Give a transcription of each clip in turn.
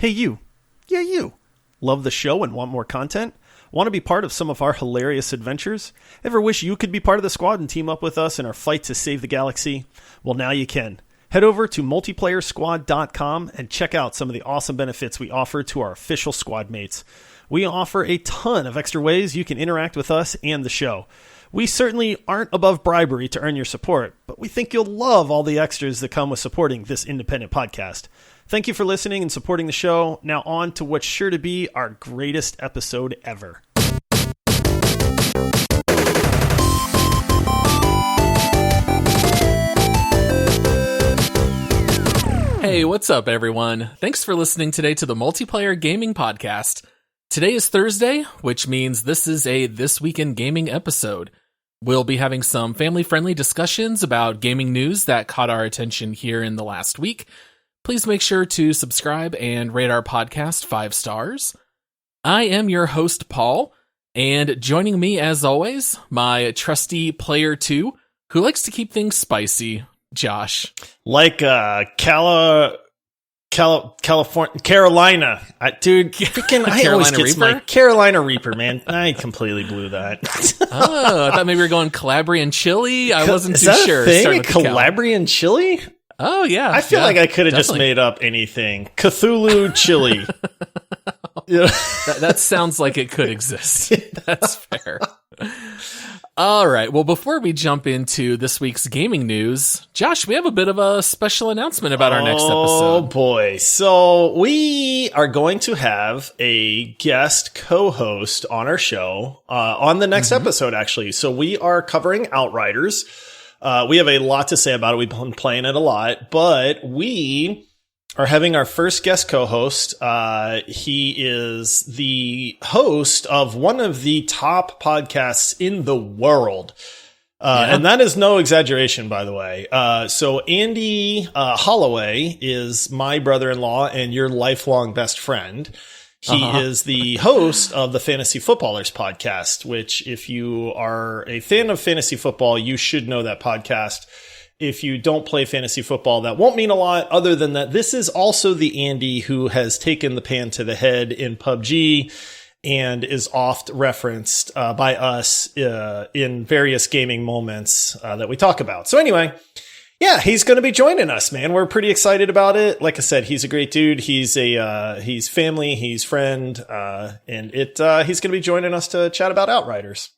Hey you. Yeah, you. Love the show and want more content? Want to be part of some of our hilarious adventures? Ever wish you could be part of the squad and team up with us in our fight to save the galaxy? Well, now you can. Head over to multiplayersquad.com and check out some of the awesome benefits we offer to our official squad mates. We offer a ton of extra ways you can interact with us and the show. We certainly aren't above bribery to earn your support, but we think you'll love all the extras that come with supporting this independent podcast. Thank you for listening and supporting the show. Now on to what's sure to be our greatest episode ever. Hey, what's up, everyone? Thanks for listening today to the Multiplayer Gaming Podcast. Today is Thursday, which means this is a This Week in Gaming episode. We'll be having some family-friendly discussions about gaming news that caught our attention here in the last week. Please make sure to subscribe and rate our podcast 5 stars. I am your host, Paul, and joining me, as always, my trusty player 2, who likes to keep things spicy, Josh. Like California, Carolina. I always get my Carolina Reaper, man. I completely blew that. Oh, I thought maybe you were going Calabrian chili. I wasn't too sure. Is that a thing? Calabrian chili? Oh, yeah. I feel like I could have just made up anything. Cthulhu chili. That sounds like it could exist. That's fair. All right. Well, before we jump into this week's gaming news, Josh, we have a bit of a special announcement about our next episode. Oh, boy. So we are going to have a guest co-host on our show on the next episode, actually. So we are covering Outriders. We have a lot to say about it. We've been playing it a lot, but we are having our first guest co-host. He is the host of one of the top podcasts in the world. And that is no exaggeration, by the way. So Andy Holloway is my brother-in-law and your lifelong best friend. He is the host of the Fantasy Footballers podcast, which if you are a fan of fantasy football, you should know that podcast. If you don't play fantasy football, that won't mean a lot other than that this is also the Andy who has taken the pan to the head in PUBG and is oft referenced by us in various gaming moments that we talk about. So anyway, yeah, he's going to be joining us, man. We're pretty excited about it. Like I said, he's a great dude. He's he's family, he's friend, and he's going to be joining us to chat about Outriders.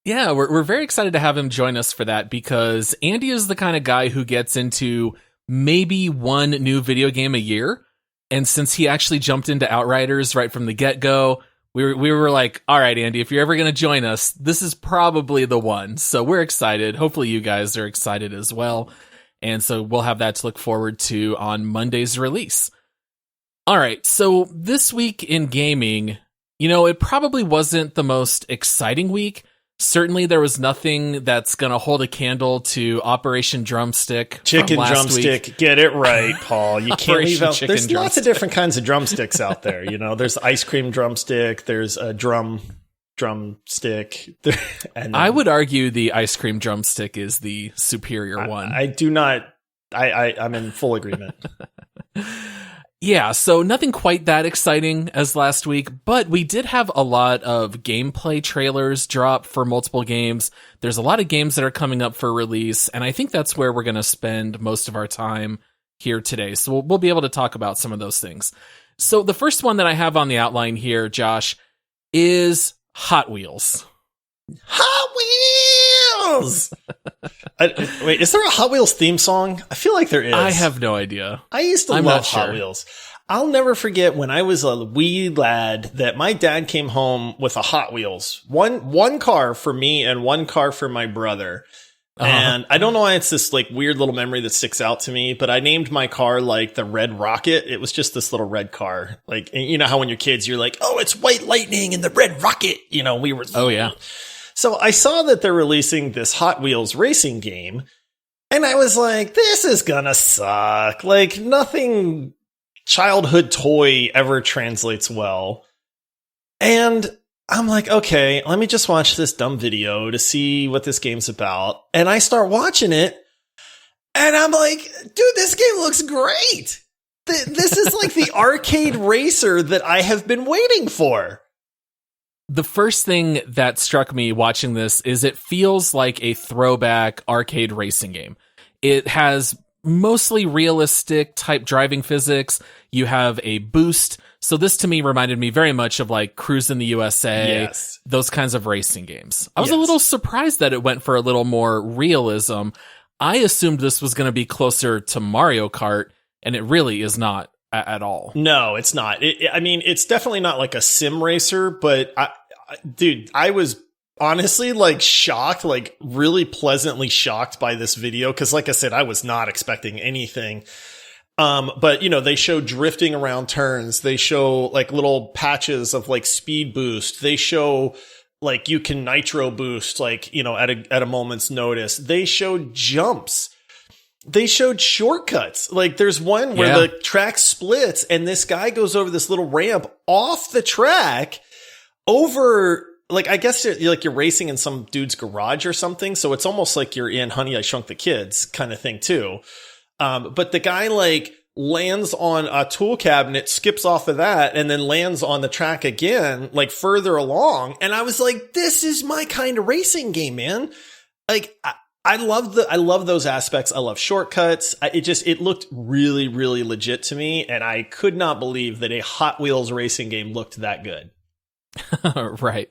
Yeah, we're very excited to have him join us for that because Andy is the kind of guy who gets into maybe one new video game a year. And since he actually jumped into Outriders right from the get-go, we were like, all right, Andy, if you're ever going to join us, this is probably the one. So we're excited. Hopefully you guys are excited as well. And so we'll have that to look forward to on Monday's release. All right, so this week in gaming, it probably wasn't the most exciting week. Certainly there was nothing that's going to hold a candle to Operation Drumstick. Chicken drumstick. Week. Get it right, Paul. You can't leave out. There's drumstick. Lots of different kinds of drumsticks out there. There's ice cream drumstick. There's a drumstick. And I would argue the ice cream drumstick is the superior one. I do not. I'm in full agreement. Yeah, so nothing quite that exciting as last week, but we did have a lot of gameplay trailers drop for multiple games. There's a lot of games that are coming up for release, and I think that's where we're going to spend most of our time here today. So we'll be able to talk about some of those things. So the first one that I have on the outline here, Josh, is Hot Wheels. Hot Wheels! Wait, is there a Hot Wheels theme song? I feel like there is. I have no idea. I used to love Hot Wheels. I'll never forget when I was a wee lad that my dad came home with a Hot Wheels. One car for me and one car for my brother. And I don't know why it's this weird little memory that sticks out to me, but I named my car the Red Rocket. It was just this little red car. You know how when you're kids, you're like, oh, it's White Lightning and the Red Rocket. We were. Oh, yeah. So I saw that they're releasing this Hot Wheels racing game, and I was like, this is gonna suck. Nothing childhood toy ever translates well. And I'm like, okay, let me just watch this dumb video to see what this game's about. And I start watching it, and I'm like, dude, this game looks great. This is like the arcade racer that I have been waiting for. The first thing that struck me watching this is it feels like a throwback arcade racing game. It has mostly realistic type driving physics. You have a boost. So this to me reminded me very much of like Cruise in the USA, Yes. those kinds of racing games. I was a little surprised that it went for a little more realism. I assumed this was going to be closer to Mario Kart, and it really is not at all. No, it's not. I mean, it's definitely not like a sim racer, but dude, I was honestly like shocked, like really pleasantly shocked by this video. Cause like I said, I was not expecting anything. But you know, they show drifting around turns. They show like little patches of like speed boost. They show like you can nitro boost, like, you know, at a moment's notice. They showed jumps. They showed shortcuts. Like there's one where the track splits and this guy goes over this little ramp off the track over, like, I guess you're racing in some dude's garage or something. So it's almost like you're in Honey, I Shrunk the Kids kind of thing too. But the guy like lands on a tool cabinet, skips off of that, and then lands on the track again, like further along. And I was like, this is my kind of racing game, man. Like, I love those aspects. I love shortcuts. It looked really, really legit to me. And I could not believe that a Hot Wheels racing game looked that good. Right.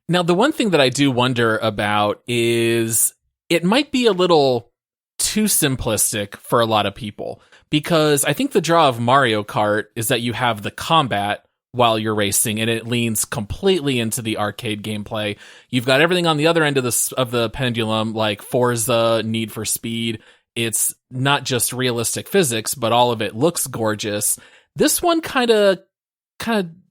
Now, the one thing that I do wonder about is it might be a little too simplistic for a lot of people, because I think the draw of Mario Kart is that you have the combat while you're racing, and it leans completely into the arcade gameplay. You've got everything on the other end of the pendulum, like Forza, Need for Speed. It's not just realistic physics, but all of it looks gorgeous. This one kind of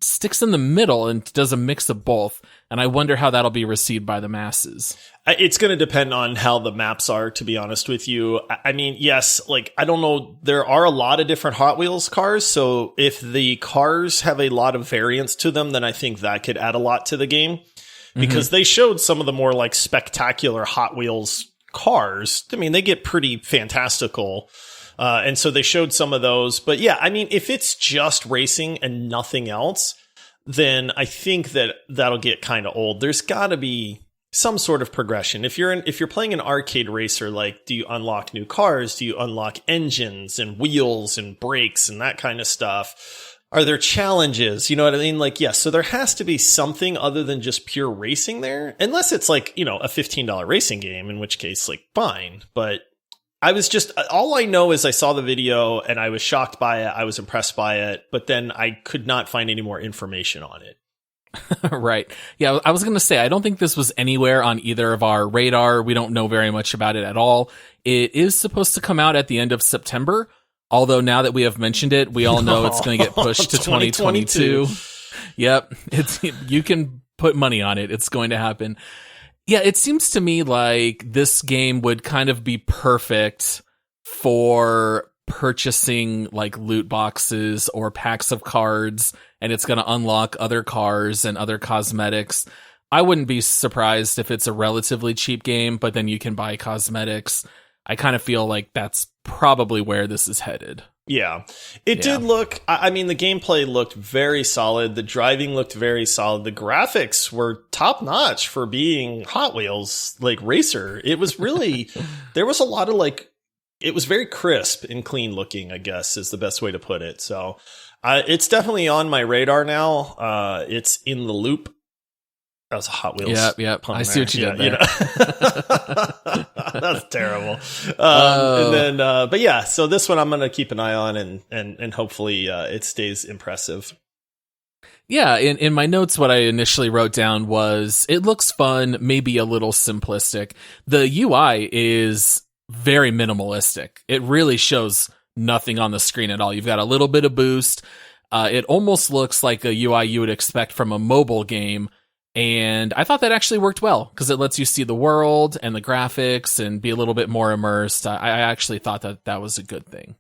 sticks in the middle and does a mix of both, and I wonder how that'll be received by the masses. It's going to depend on how the maps are, to be honest with you. I mean, yes, like, I don't know. There are a lot of different Hot Wheels cars. So if the cars have a lot of variance to them, then I think that could add a lot to the game, because they showed some of the more like spectacular Hot Wheels cars. I mean, they get pretty fantastical. And so they showed some of those. But yeah, I mean, if it's just racing and nothing else, then I think that'll get kind of old. There's got to be some sort of progression. If you're playing an arcade racer, like, do you unlock new cars? Do you unlock engines and wheels and brakes and that kind of stuff? Are there challenges? You know what I mean? Like, yes. So there has to be something other than just pure racing there, unless it's like, you know, a $15 racing game, in which case, like, fine. But I was just, all I know is I saw the video and I was shocked by it. I was impressed by it, but then I could not find any more information on it. Right. Yeah, I was going to say, I don't think this was anywhere on either of our radar. We don't know very much about it at all. It is supposed to come out at the end of September, although now that we have mentioned it, we all know it's going to get pushed to 2022. Yep. You can put money on it. It's going to happen. Yeah, it seems to me like this game would kind of be perfect for purchasing like loot boxes or packs of cards, and it's going to unlock other cars and other cosmetics. I wouldn't be surprised if it's a relatively cheap game, but then you can buy cosmetics. I kind of feel like that's probably where this is headed. Yeah, it did look, I mean, the gameplay looked very solid. The driving looked very solid. The graphics were top notch for being Hot Wheels, like, racer. It was really, there was a lot of like, it was very crisp and clean looking, I guess is the best way to put it. So it's definitely on my radar now. It's in the loop. That was a Hot Wheels. Yep. I see what you did there. You know? That's terrible. And then, but yeah, so this one I'm going to keep an eye on, and hopefully it stays impressive. Yeah, in my notes, what I initially wrote down was it looks fun, maybe a little simplistic. The UI is very minimalistic. It really shows nothing on the screen at all. You've got a little bit of boost. It almost looks like a UI you would expect from a mobile game. And I thought that actually worked well because it lets you see the world and the graphics and be a little bit more immersed. I actually thought that was a good thing.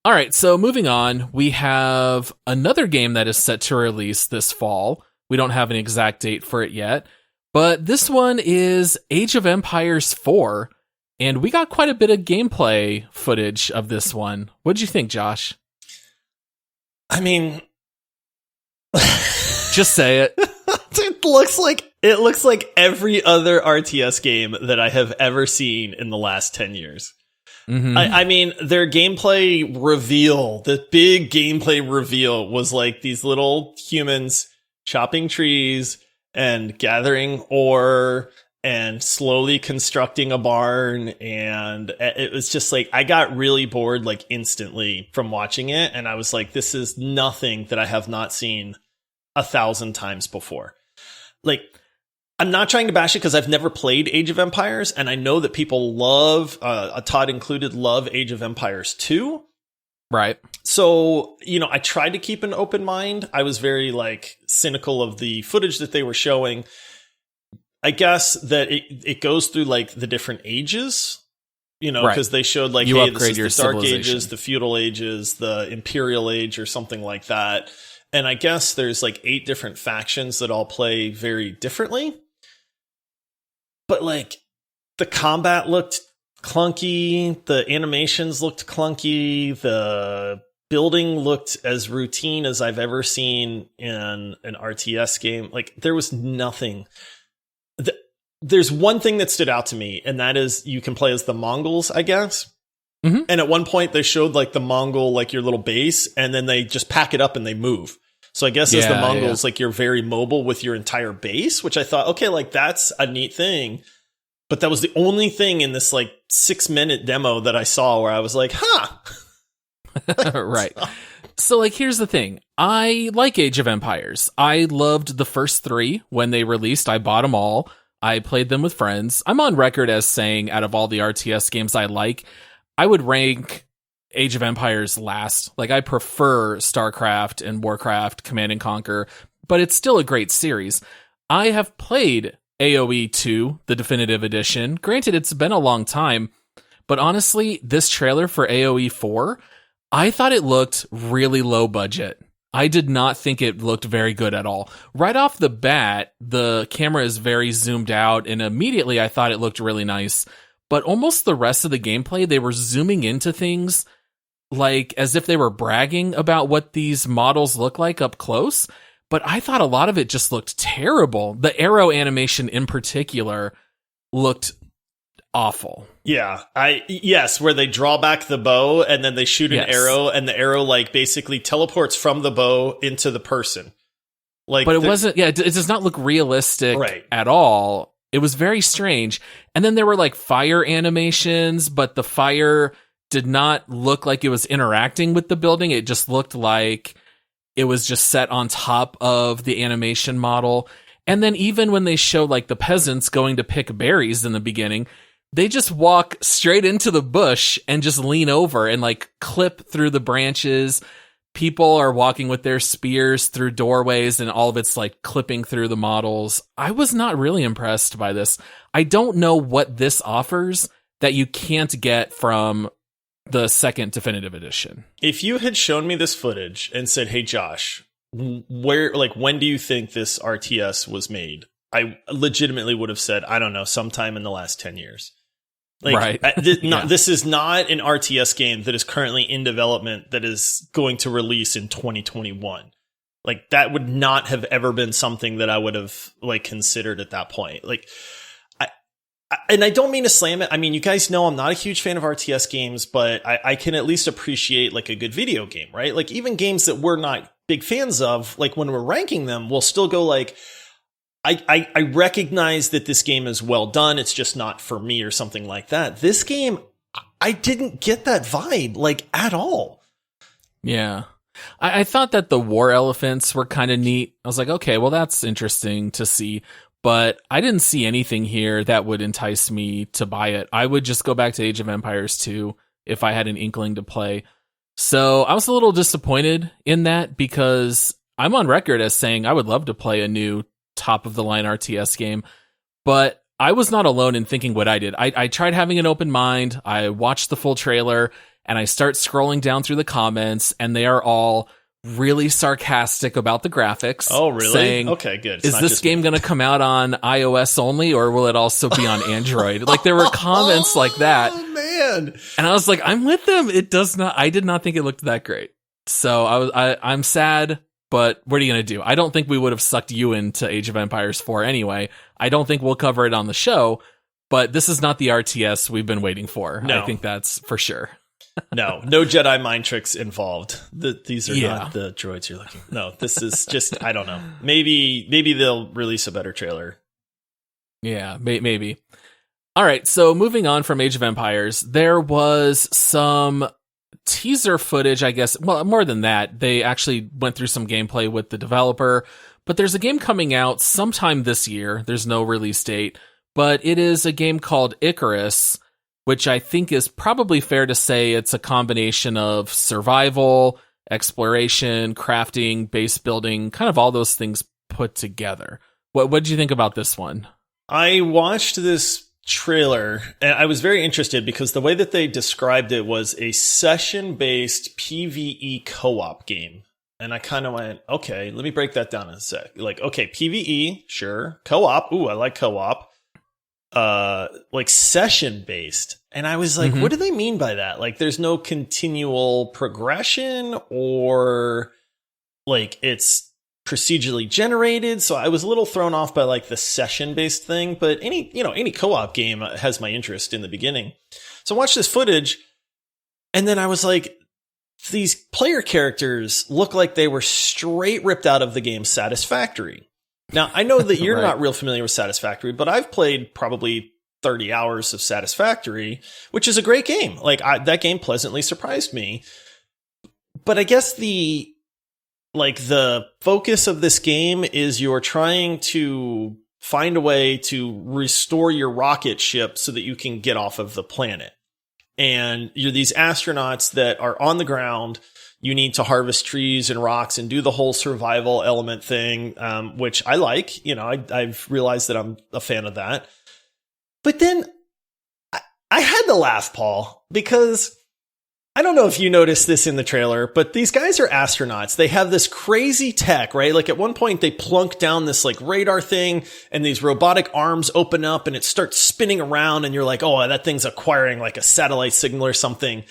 All right, so moving on, we have another game that is set to release this fall. We don't have an exact date for it yet, but this one is Age of Empires 4, and we got quite a bit of gameplay footage of this one. What'd you think, Josh? I mean, Just say it. it looks like every other RTS game that I have ever seen in the last 10 years. Mm-hmm. I mean, their gameplay reveal, the big gameplay reveal was like these little humans chopping trees and gathering ore and slowly constructing a barn. And it was just like, I got really bored like instantly from watching it. And I was like, this is nothing that I have not seen 1,000 times before. Like, I'm not trying to bash it because I've never played Age of Empires, and I know that people love, Todd included, love Age of Empires 2. Right. So, I tried to keep an open mind. I was very like cynical of the footage that they were showing. I guess that it goes through like the different ages, because they showed like, hey, this is the Dark Ages, the Feudal Ages, the Imperial Age, or something like that. And I guess there's like 8 different factions that all play very differently. But like the combat looked clunky, the animations looked clunky, the building looked as routine as I've ever seen in an RTS game. Like there was nothing. There's one thing that stood out to me, and that is you can play as the Mongols, I guess. Mm-hmm. And at one point they showed like the Mongol, like your little base, and then they just pack it up and they move. So I guess as the Mongols, like you're very mobile with your entire base, which I thought, okay, like that's a neat thing. But that was the only thing in this like 6-minute demo that I saw where I was like, huh. Right. So like, here's the thing. I like Age of Empires. I loved the first 3 when they released. I bought them all. I played them with friends. I'm on record as saying out of all the RTS games I like, I would rank Age of Empires last. Like I prefer StarCraft and Warcraft, Command and Conquer, but it's still a great series. I have played AoE 2, the definitive edition. Granted, it's been a long time, but honestly, this trailer for AoE 4, I thought it looked really low budget. I did not think it looked very good at all. Right off the bat, the camera is very zoomed out, and immediately I thought it looked really nice. But almost the rest of the gameplay, they were zooming into things like as if they were bragging about what these models look like up close. But I thought a lot of it just looked terrible. The arrow animation in particular looked awful. Yeah. Yes, where they draw back the bow and then they shoot an arrow, and the arrow like basically teleports from the bow into the person. Like, but it wasn't, it does not look realistic at all. It was very strange. And then there were like fire animations, but the fire did not look like it was interacting with the building. It just looked like it was just set on top of the animation model. And then even when they showed like the peasants going to pick berries in the beginning, they just walk straight into the bush and just lean over and like clip through the branches. People are walking with their spears through doorways, and all of it's like clipping through the models. I was not really impressed by this. I don't know what this offers that you can't get from the second definitive edition. If you had shown me this footage and said, hey, Josh, when do you think this RTS was made? I legitimately would have said, I don't know, sometime in the last 10 years. Like, right. This is not an RTS game that is currently in development that is going to release in 2021. Like, that would not have ever been something that I would have like considered at that point. Like, and I don't mean to slam it. I mean, you guys know I'm not a huge fan of RTS games, but I can at least appreciate like a good video game, right? Like even games that we're not big fans of, like when we're ranking them, we'll still go like, I recognize that this game is well done. It's just not for me or something like that. This game, I didn't get that vibe like at all. Yeah. I thought that the war elephants were kind of neat. I was like, okay, well, that's interesting to see. But I didn't see anything here that would entice me to buy it. I would just go back to Age of Empires 2 if I had an inkling to play. So I was a little disappointed in that because I'm on record as saying I would love to play a new top-of-the-line RTS game. But I was not alone in thinking what I did. I tried having an open mind. I watched the full trailer, and I start scrolling down through the comments, and they are all really sarcastic about the graphics. Oh, really? Saying, okay, good. Is this game going to come out on iOS only, or will it also be on Android? Like there were comments like that. Oh man! And I was like, I'm with them. It does not. I did not think it looked that great. So I'm sad, but what are you going to do? I don't think we would have sucked you into Age of Empires 4 anyway. I don't think we'll cover it on the show, but this is not the RTS we've been waiting for. No. I think that's for sure. No Jedi mind tricks involved. These are not the droids you're looking. No, this is just, I don't know. Maybe they'll release a better trailer. Yeah, maybe. All right, so moving on from Age of Empires, there was some teaser footage, I guess. Well, more than that, they actually went through some gameplay with the developer, but there's a game coming out sometime this year. There's no release date, but it is a game called Icarus, which I think is probably fair to say it's a combination of survival, exploration, crafting, base building, kind of all those things put together. What did you think about this one? I watched this trailer and I was very interested because the way that they described it was a session-based PvE co-op game. And I kind of went, okay, let me break that down in a sec. Like, okay, PvE, sure. Co-op, ooh, I like co-op. Like session-based. And I was like, what do they mean by that? Like, there's no continual progression, or like it's procedurally generated. So I was a little thrown off by like the session-based thing, but any co-op game has my interest in the beginning. So I watched this footage and then I was like, these player characters look like they were straight ripped out of the game Satisfactory. Now, I know that you're Right. not real familiar with Satisfactory, but I've played probably 30 hours of Satisfactory, which is a great game. Like, that game pleasantly surprised me. But I guess the focus of this game is you're trying to find a way to restore your rocket ship so that you can get off of the planet. And you're these astronauts that are on the ground. You need to harvest trees and rocks and do the whole survival element thing, which I like. You know, I've realized that I'm a fan of that. But then I had to laugh, Paul, because I don't know if you noticed this in the trailer, but these guys are astronauts. They have this crazy tech, right? Like at one point they plunk down this like radar thing and these robotic arms open up and it starts spinning around and you're like, oh, that thing's acquiring like a satellite signal or something.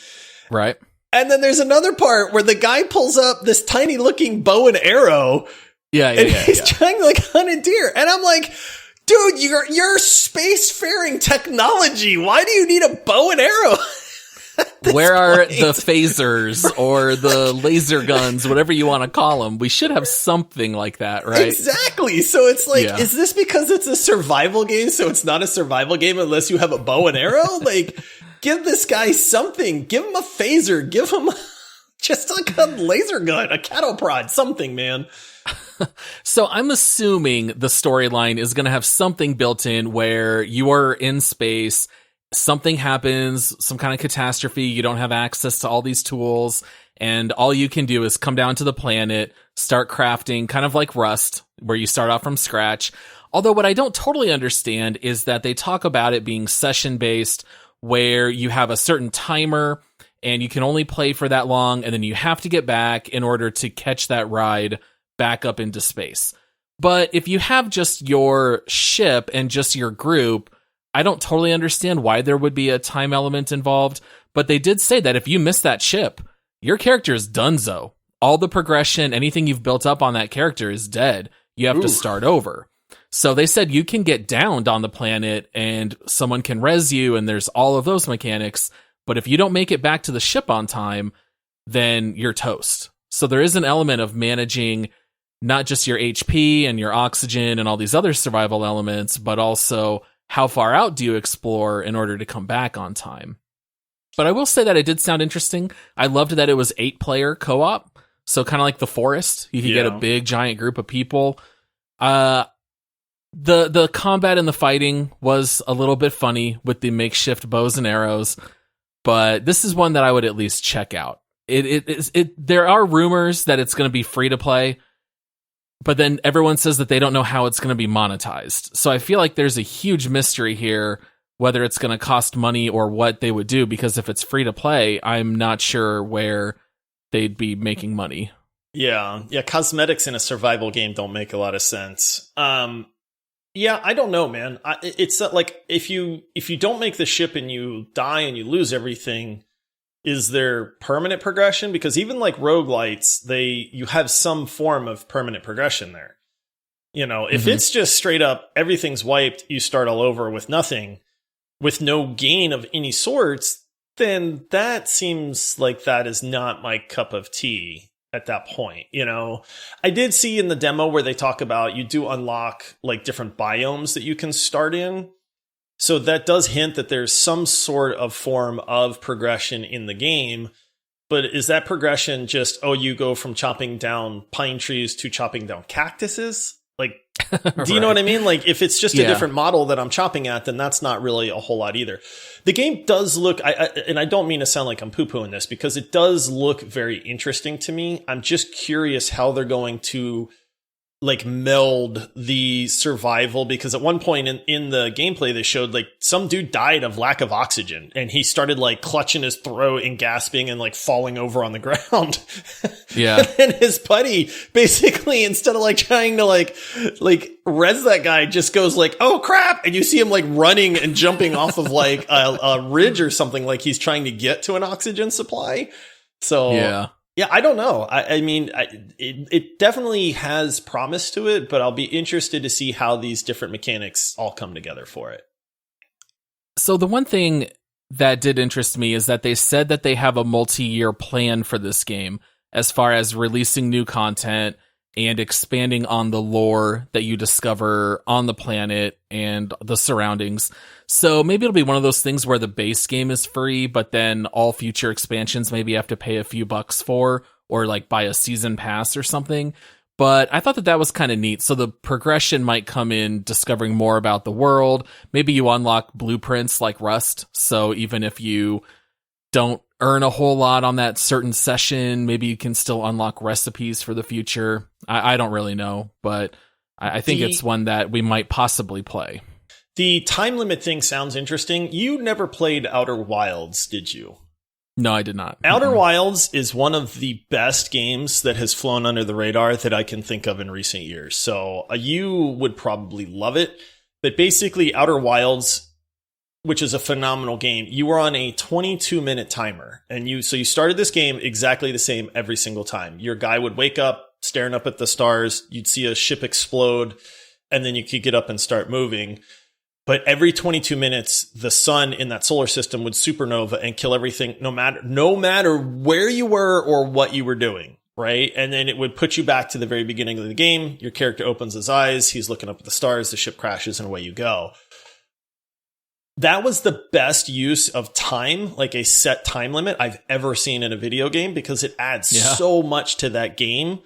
Right. And then there's another part where the guy pulls up this tiny looking bow and arrow. Yeah. And he's trying to like hunt a deer. And I'm like, dude, you're spacefaring technology. Why do you need a bow and arrow? Where are the phasers or the laser guns, whatever you want to call them? We should have something like that, right? Exactly. So it's like, is this because it's a survival game, so it's not a survival game unless you have a bow and arrow? Like, give this guy something. Give him a phaser. Give him just like a laser gun, a cattle prod, something, man. So I'm assuming the storyline is going to have something built in where you are in space, something happens, some kind of catastrophe, you don't have access to all these tools, and all you can do is come down to the planet, start crafting, kind of like Rust, where you start off from scratch. Although what I don't totally understand is that they talk about it being session-based, where you have a certain timer, and you can only play for that long, and then you have to get back in order to catch that ride back up into space. But if you have just your ship and just your group, I don't totally understand why there would be a time element involved, but they did say that if you miss that ship, your character is donezo. All the progression, anything you've built up on that character is dead. You have to start over. So they said you can get downed on the planet and someone can res you, and there's all of those mechanics, but if you don't make it back to the ship on time, then you're toast. So there is an element of managing not just your HP and your oxygen and all these other survival elements, but also how far out do you explore in order to come back on time? But I will say that it did sound interesting. I loved that it was 8-player co-op. So kind of like The Forest. You could get a big, giant group of people. The combat and the fighting was a little bit funny with the makeshift bows and arrows. But this is one that I would at least check out. There are rumors that it's going to be free to play, but then everyone says that they don't know how it's going to be monetized. So I feel like there's a huge mystery here, whether it's going to cost money or what they would do, because if it's free to play, I'm not sure where they'd be making money. Yeah. Cosmetics in a survival game don't make a lot of sense. Yeah, I don't know, man. It's like if you don't make the ship and you die and you lose everything, is there permanent progression? Because even like roguelites, you have some form of permanent progression there. You know, if it's just straight up, everything's wiped, you start all over with nothing, with no gain of any sorts, then that seems like that is not my cup of tea at that point. You know, I did see in the demo where they talk about you do unlock like different biomes that you can start in. So that does hint that there's some sort of form of progression in the game. But is that progression just, oh, you go from chopping down pine trees to chopping down cactuses? Like, do you know what I mean? Like, if it's just a different model that I'm chopping at, then that's not really a whole lot either. The game does look, and I don't mean to sound like I'm poo-pooing this, because it does look very interesting to me. I'm just curious how they're going to like meld the survival, because at one point in the gameplay they showed like some dude died of lack of oxygen and he started like clutching his throat and gasping and like falling over on the ground. Yeah. And then his buddy basically, instead of like trying to like res that guy, just goes like, oh crap, and you see him like running and jumping off of like a ridge or something, like he's trying to get to an oxygen supply. So yeah, I don't know. I mean, it definitely has promise to it, but I'll be interested to see how these different mechanics all come together for it. So the one thing that did interest me is that they said that they have a multi-year plan for this game as far as releasing new content and expanding on the lore that you discover on the planet and the surroundings. So maybe it'll be one of those things where the base game is free, but then all future expansions maybe you have to pay a few bucks for, or like buy a season pass or something. But I thought that was kind of neat. So the progression might come in discovering more about the world. Maybe you unlock blueprints like Rust. So even if you don't earn a whole lot on that certain session, maybe you can still unlock recipes for the future. I don't really know, but I think it's one that we might possibly play. The time limit thing sounds interesting. You never played Outer Wilds, did you? No, I did not. Outer Wilds is one of the best games that has flown under the radar that I can think of in recent years. So you would probably love it. But basically, Outer Wilds, which is a phenomenal game, you were on a 22-minute timer. And you started this game exactly the same every single time. Your guy would wake up, staring up at the stars. You'd see a ship explode, and then you could get up and start moving. But every 22 minutes, the sun in that solar system would supernova and kill everything, no matter where you were or what you were doing, right? And then it would put you back to the very beginning of the game. Your character opens his eyes, he's looking up at the stars, the ship crashes, and away you go. That was the best use of time, like a set time limit I've ever seen in a video game, because it adds so much to that game,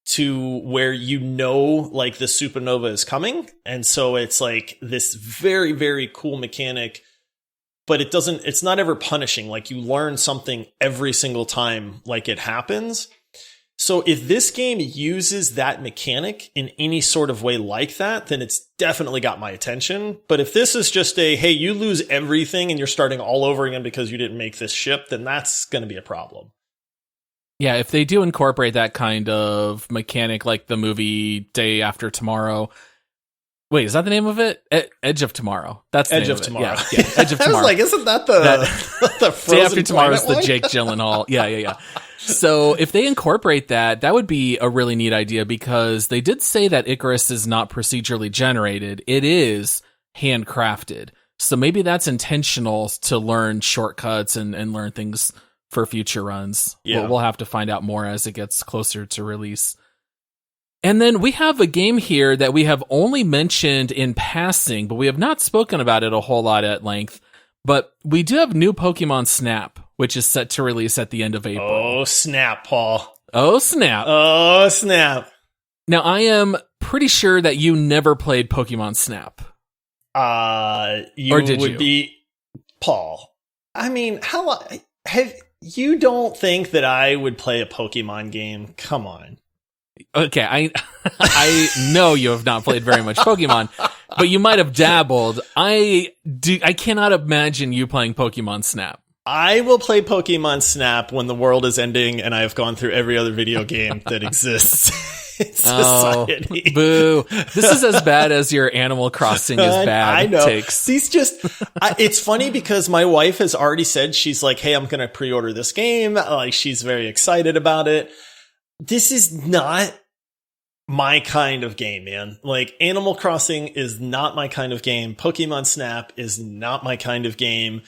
to where like the supernova is coming. And so it's like this very, very cool mechanic, but it's not ever punishing. Like you learn something every single time like it happens. So if this game uses that mechanic in any sort of way like that, then it's definitely got my attention. But if this is just hey, you lose everything and you're starting all over again because you didn't make this ship, then that's going to be a problem. Yeah, if they do incorporate that kind of mechanic, like the movie Day After Tomorrow. Wait, is that the name of it? Edge of Tomorrow. That's the Edge name of of Tomorrow. Yeah, Edge of Tomorrow. I was like, isn't that the Frozen Day After Tomorrow is the one? Jake Gyllenhaal. Yeah. So if they incorporate that would be a really neat idea, because they did say that Icarus is not procedurally generated. It is handcrafted. So maybe that's intentional to learn shortcuts and learn things for future runs. Yeah. We'll have to find out more as it gets closer to release. And then we have a game here that we have only mentioned in passing, but we have not spoken about it a whole lot at length. But we do have new Pokemon Snap, which is set to release at the end of April. Oh, snap, Paul. Oh, snap. Oh, snap. Now, I am pretty sure that you never played Pokemon Snap. You would be Paul. I mean, you don't think that I would play a Pokemon game? Come on. Okay, I know you have not played very much Pokemon, but you might have dabbled. I cannot imagine you playing Pokemon Snap. I will play Pokemon Snap when the world is ending and I have gone through every other video game that exists. society. Boo. This is as bad as your Animal Crossing is bad I know. takes. It's funny because my wife has already said, she's like, hey, I'm going to pre-order this game. Like, she's very excited about it. This is not my kind of game, man. Like, Animal Crossing is not my kind of game. Pokemon Snap is not my kind of game.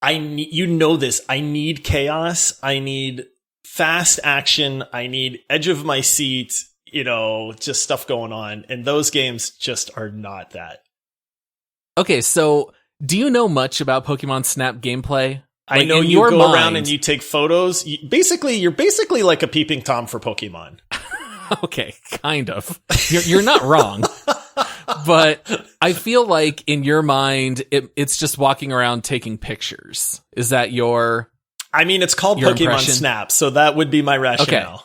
You know this. I need chaos. I need fast action. I need edge of my seat, just stuff going on. And those games just are not that. Okay, so do you know much about Pokemon Snap gameplay? Like, I know you go around and you take photos. You're basically like a peeping Tom for Pokemon. Okay, kind of. You're not wrong. But I feel like in your mind, it's just walking around taking pictures. Is that your... I mean, it's called Pokemon impression? Snap, so that would be my rationale. Okay.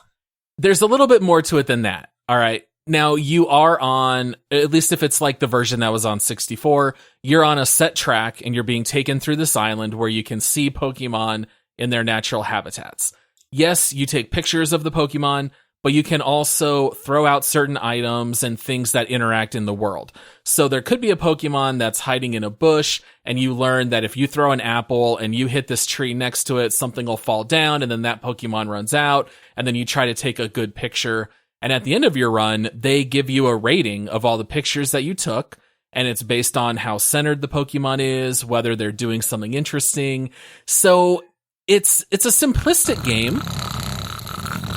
There's a little bit more to it than that. All right. Now, you are on, at least if it's like the version that was on 64, you're on a set track and you're being taken through this island where you can see Pokemon in their natural habitats. Yes, you take pictures of the Pokemon, but you can also throw out certain items and things that interact in the world. So there could be a Pokemon that's hiding in a bush, and you learn that if you throw an apple and you hit this tree next to it, something will fall down, and then that Pokemon runs out, and then you try to take a good picture. And at the end of your run, they give you a rating of all the pictures that you took, and it's based on how centered the Pokemon is, whether they're doing something interesting. So it's a simplistic game.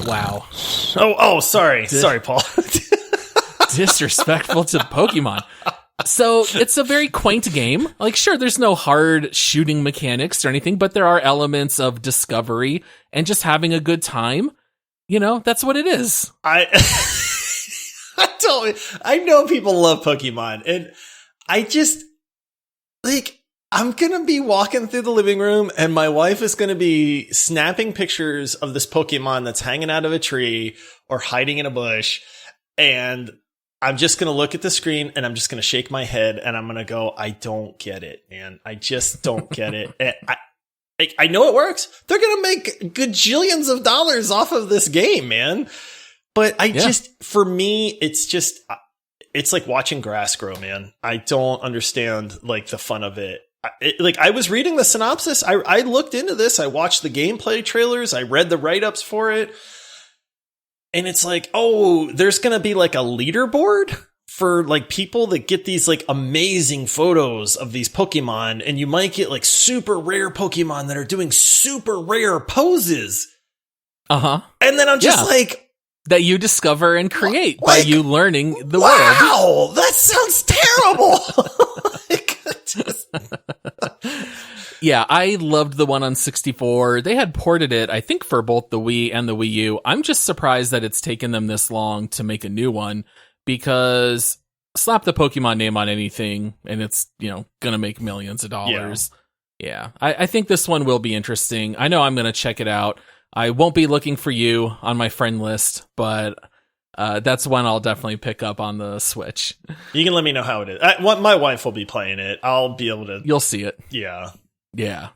Wow. Oh, sorry. Sorry, Paul. Disrespectful to Pokemon. So it's a very quaint game. Like, sure, there's no hard shooting mechanics or anything, but there are elements of discovery and just having a good time. That's what it is. I know people love Pokemon, and I just, like, I'm going to be walking through the living room and my wife is going to be snapping pictures of this Pokemon that's hanging out of a tree or hiding in a bush. And I'm just going to look at the screen and I'm just going to shake my head and I'm going to go, I don't get it, man. I just don't get it. And I know it works. They're going to make gajillions of dollars off of this game, man. But for me, it's like watching grass grow, man. I don't understand like the fun of it. I was reading the synopsis. I looked into this. I watched the gameplay trailers. I read the write-ups for it. And it's like, oh, there's going to be like a leaderboard for like people that get these like amazing photos of these Pokemon. And you might get like super rare Pokemon that are doing super rare poses. Uh-huh. And then I'm just like... that you discover and create by you learning the world. Wow, that sounds terrible. Yeah, I loved the one on 64. They had ported it, I think, for both the Wii and the Wii U. I'm just surprised that it's taken them this long to make a new one, because slap the Pokemon name on anything and it's, gonna make millions of dollars. Yeah. I think this one will be interesting. I know I'm gonna check it out. I won't be looking for you on my friend list, but that's one I'll definitely pick up on the Switch. You can let me know how it is. My wife will be playing it. I'll be able to... You'll see it. Yeah. Yeah.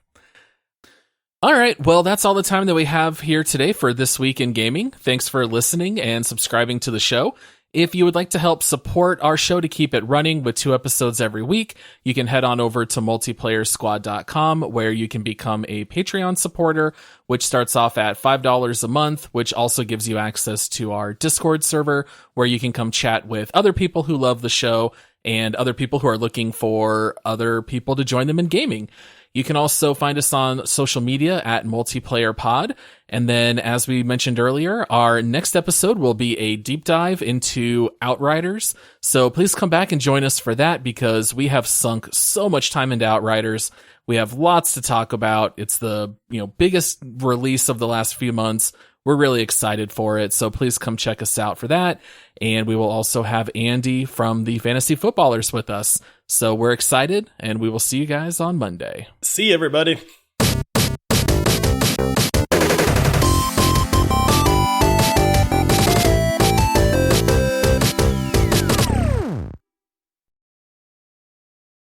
All right. Well, that's all the time that we have here today for This Week in Gaming. Thanks for listening and subscribing to the show. If you would like to help support our show to keep it running with 2 episodes every week, you can head on over to multiplayersquad.com, where you can become a Patreon supporter, which starts off at $5 a month, which also gives you access to our Discord server, where you can come chat with other people who love the show and other people who are looking for other people to join them in gaming. You can also find us on social media at Multiplayer Pod. And then, as we mentioned earlier, our next episode will be a deep dive into Outriders. So please come back and join us for that, because we have sunk so much time into Outriders. We have lots to talk about. It's the biggest release of the last few months. We're really excited for it. So please come check us out for that. And we will also have Andy from the Fantasy Footballers with us. So we're excited, and we will see you guys on Monday. See you, everybody.